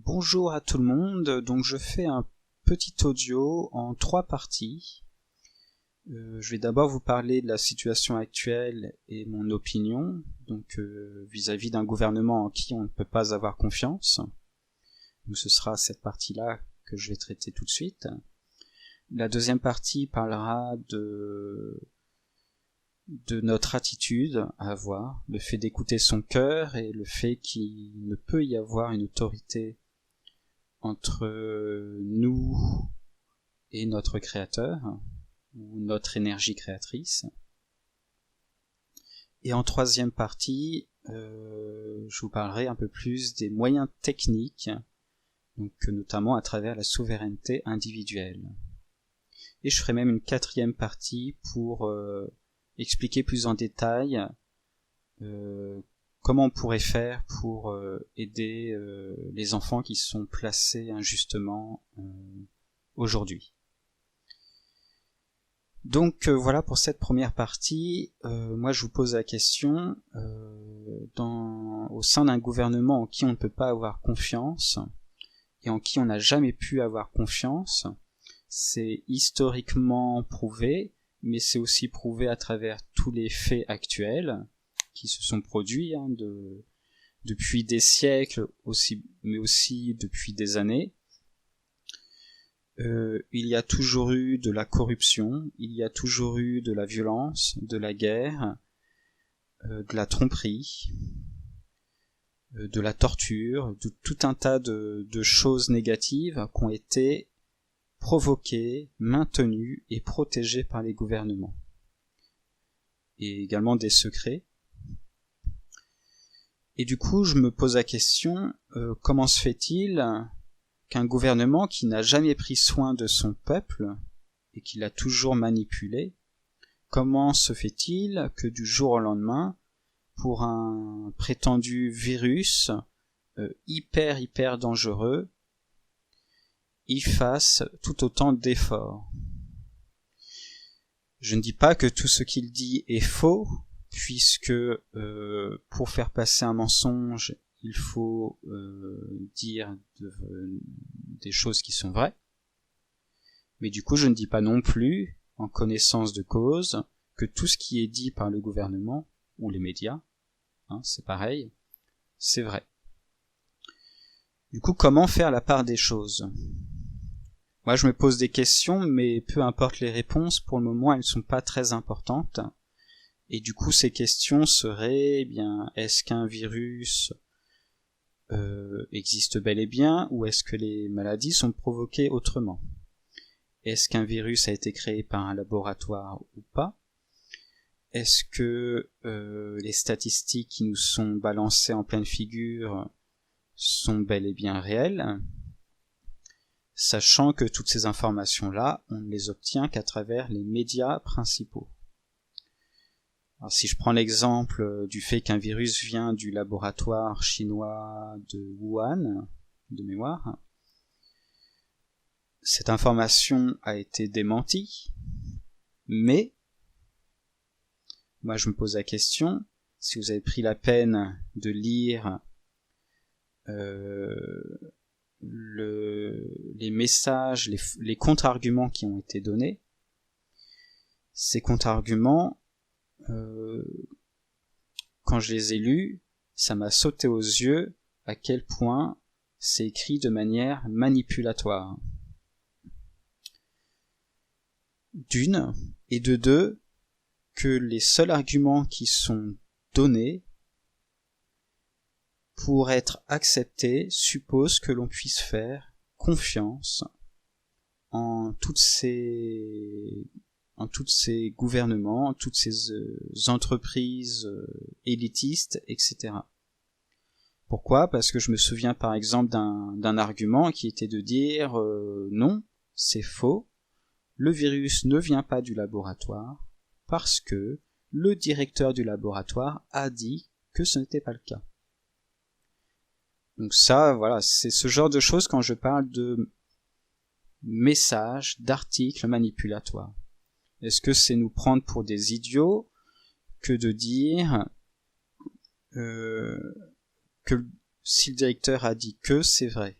Bonjour à tout le monde, donc je fais un petit audio en 3 parties. Je vais d'abord vous parler de la situation actuelle et mon opinion, donc vis-à-vis d'un gouvernement en qui on ne peut pas avoir confiance. Donc ce sera cette partie-là que je vais traiter tout de suite. La deuxième partie parlera de notre attitude à avoir, le fait d'écouter son cœur et le fait qu'il ne peut y avoir une autorité entre nous et notre créateur, ou notre énergie créatrice. Et en troisième partie, je vous parlerai un peu plus des moyens techniques, donc notamment à travers la souveraineté individuelle. Et je ferai même une quatrième partie pour expliquer plus en détail comment on pourrait faire pour aider les enfants qui sont placés injustement aujourd'hui. Donc voilà pour cette première partie. Moi je vous pose la question, au sein d'un gouvernement en qui on ne peut pas avoir confiance et en qui on n'a jamais pu avoir confiance, c'est historiquement prouvé, mais c'est aussi prouvé à travers tous les faits actuels qui se sont produits depuis des siècles, mais aussi depuis des années. Il y a toujours eu de la corruption, il y a toujours eu de la violence, de la guerre, de la tromperie, de la torture, de tout un tas de choses négatives qui ont été provoquées, maintenues et protégées par les gouvernements. Et également des secrets. Et du coup, je me pose la question, comment se fait-il qu'un gouvernement qui n'a jamais pris soin de son peuple et qui l'a toujours manipulé, comment se fait-il que du jour au lendemain, pour un prétendu virus hyper dangereux, il fasse tout autant d'efforts? Je ne dis pas que tout ce qu'il dit est faux, puisque pour faire passer un mensonge, il faut dire des choses qui sont vraies. Mais du coup, je ne dis pas non plus, en connaissance de cause, que tout ce qui est dit par le gouvernement, ou les médias, c'est pareil, c'est vrai. Du coup, comment faire la part des choses ? Moi, je me pose des questions, mais peu importe les réponses, pour le moment, elles ne sont pas très importantes. Et du coup, ces questions seraient, est-ce qu'un virus existe bel et bien, ou est-ce que les maladies sont provoquées autrement ? Est-ce qu'un virus a été créé par un laboratoire ou pas ? Est-ce que les statistiques qui nous sont balancées en pleine figure sont bel et bien réelles ? Sachant que toutes ces informations-là, on ne les obtient qu'à travers les médias principaux. Alors, si je prends l'exemple du fait qu'un virus vient du laboratoire chinois de Wuhan, de mémoire, cette information a été démentie, mais moi je me pose la question, si vous avez pris la peine de lire les messages, les contre-arguments qui ont été donnés, ces contre-arguments, quand je les ai lus, ça m'a sauté aux yeux à quel point c'est écrit de manière manipulatoire. D'une, et de deux, que les seuls arguments qui sont donnés pour être acceptés supposent que l'on puisse faire confiance en toutes ces gouvernements, en toutes ces entreprises élitistes, etc. Pourquoi ? Parce que je me souviens par exemple d'un argument qui était de dire non, c'est faux, le virus ne vient pas du laboratoire parce que le directeur du laboratoire a dit que ce n'était pas le cas. Donc ça, voilà, c'est ce genre de choses quand je parle de messages, d'articles manipulatoires. Est-ce que c'est nous prendre pour des idiots que de dire que si le directeur a dit que, c'est vrai?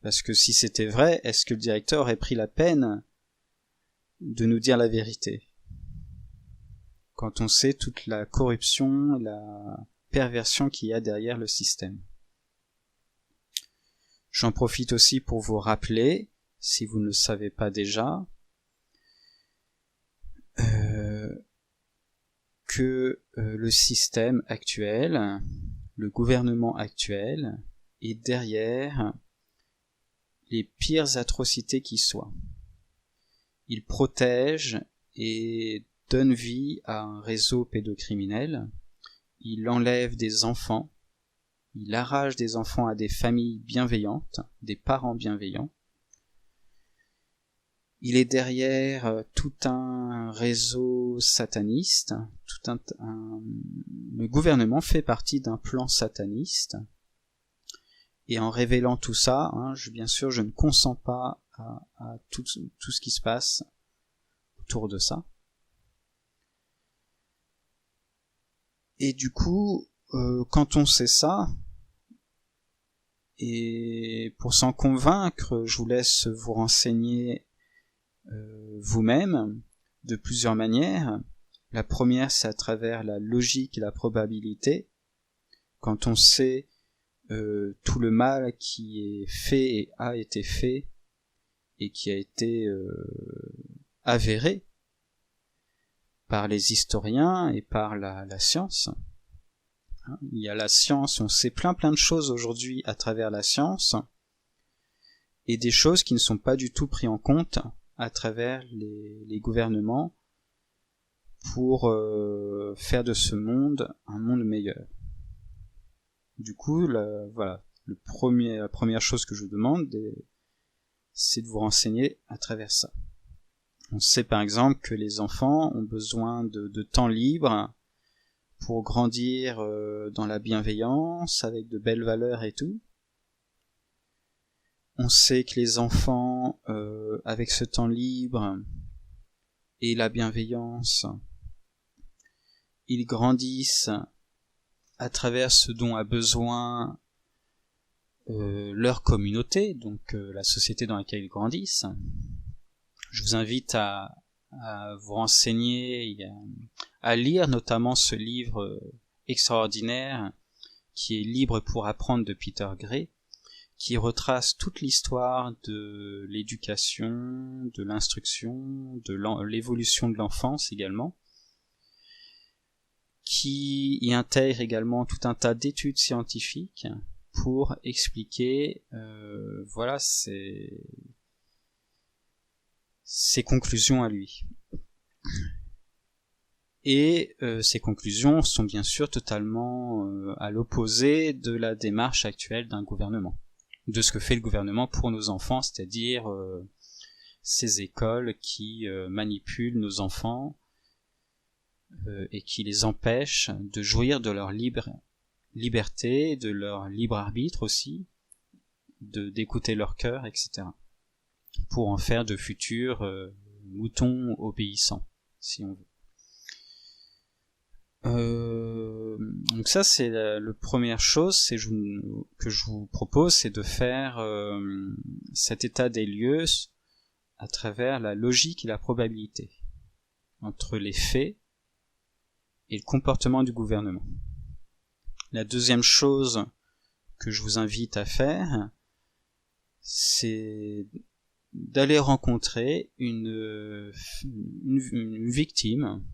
Parce que si c'était vrai, est-ce que le directeur aurait pris la peine de nous dire la vérité? Quand on sait toute la corruption, la perversion qu'il y a derrière le système. J'en profite aussi pour vous rappeler, si vous ne le savez pas déjà, que le système actuel, le gouvernement actuel, est derrière les pires atrocités qui soient. Il protège et donne vie à un réseau pédocriminel, il enlève des enfants, il arrache des enfants à des familles bienveillantes, des parents bienveillants. Il est derrière tout un réseau sataniste, le gouvernement fait partie d'un plan sataniste. Et en révélant tout ça, bien sûr, je ne consens pas à tout ce qui se passe autour de ça. Et du coup, quand on sait ça, et pour s'en convaincre, je vous laisse vous renseigner vous-même de plusieurs manières. La première, c'est à travers la logique et la probabilité. Quand on sait tout le mal qui est fait et a été fait et qui a été avéré par les historiens et par la science. Il y a la science, on sait plein de choses aujourd'hui à travers la science et des choses qui ne sont pas du tout prises en compte à travers les gouvernements pour faire de ce monde un monde meilleur. Du coup, la première chose que je vous demande, c'est de vous renseigner à travers ça. On sait par exemple que les enfants ont besoin de temps libre pour grandir dans la bienveillance, avec de belles valeurs et tout. On sait que les enfants, avec ce temps libre et la bienveillance, ils grandissent à travers ce dont a besoin leur communauté, donc la société dans laquelle ils grandissent. Je vous invite à vous renseigner, à lire notamment ce livre extraordinaire qui est Libre pour apprendre de Peter Gray, qui retrace toute l'histoire de l'éducation, de l'instruction, de l'évolution de l'enfance également, qui y intègre également tout un tas d'études scientifiques pour expliquer ses conclusions à lui. Et ces conclusions sont bien sûr totalement à l'opposé de la démarche actuelle d'un gouvernement, de ce que fait le gouvernement pour nos enfants, c'est-à-dire ces écoles qui manipulent nos enfants et qui les empêchent de jouir de leur liberté, de leur libre arbitre aussi, d'écouter leur cœur, etc. pour en faire de futurs moutons obéissants, si on veut. Donc ça, c'est la première chose que je vous propose, c'est de faire cet état des lieux à travers la logique et la probabilité entre les faits et le comportement du gouvernement. La deuxième chose que je vous invite à faire, c'est d'aller rencontrer une victime,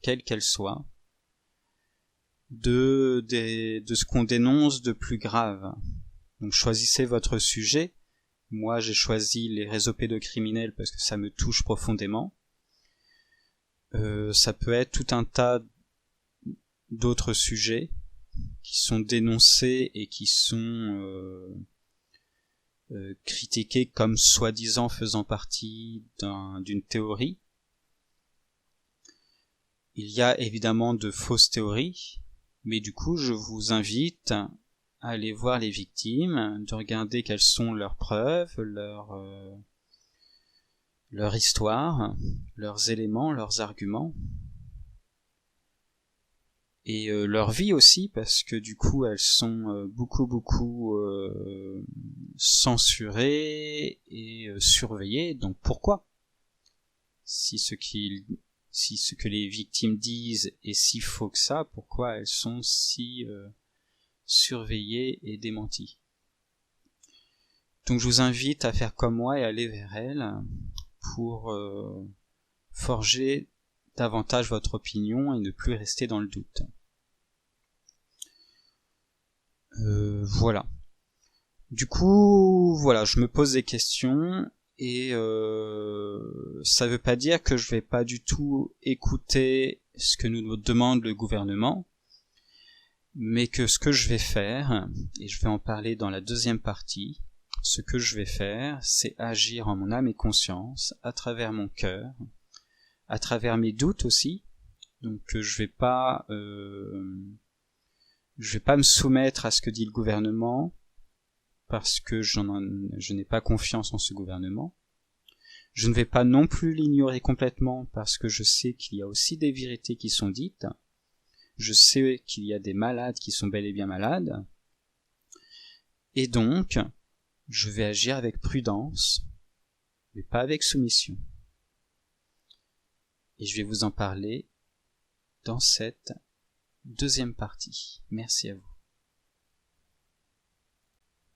quelle qu'elle soit, de ce qu'on dénonce de plus grave. Donc choisissez votre sujet. Moi, j'ai choisi les réseaux pédocriminels parce que ça me touche profondément. Ça peut être tout un tas d'autres sujets qui sont dénoncés et qui sont critiqués comme soi-disant faisant partie d'une théorie. Il y a évidemment de fausses théories, mais du coup je vous invite à aller voir les victimes, de regarder quelles sont leurs preuves, leur histoire, leurs éléments, leurs arguments, et leur vie aussi, parce que du coup elles sont beaucoup censurées et surveillées. Donc pourquoi? Si ce que les victimes disent est si faux que ça, pourquoi elles sont si surveillées et démenties? Donc je vous invite à faire comme moi et aller vers elles pour forger davantage votre opinion et ne plus rester dans le doute. Voilà. Du coup, voilà, je me pose des questions et ça veut pas dire que je vais pas du tout écouter ce que nous demande le gouvernement, mais que ce que je vais faire, et je vais en parler dans la deuxième partie, ce que je vais faire, c'est agir en mon âme et conscience, à travers mon cœur, à travers mes doutes aussi. Donc je vais pas me soumettre à ce que dit le gouvernement, parce que je n'ai pas confiance en ce gouvernement. Je ne vais pas non plus l'ignorer complètement, parce que je sais qu'il y a aussi des vérités qui sont dites. Je sais qu'il y a des malades qui sont bel et bien malades. Et donc, je vais agir avec prudence, mais pas avec soumission. Et je vais vous en parler dans cette deuxième partie. Merci à vous.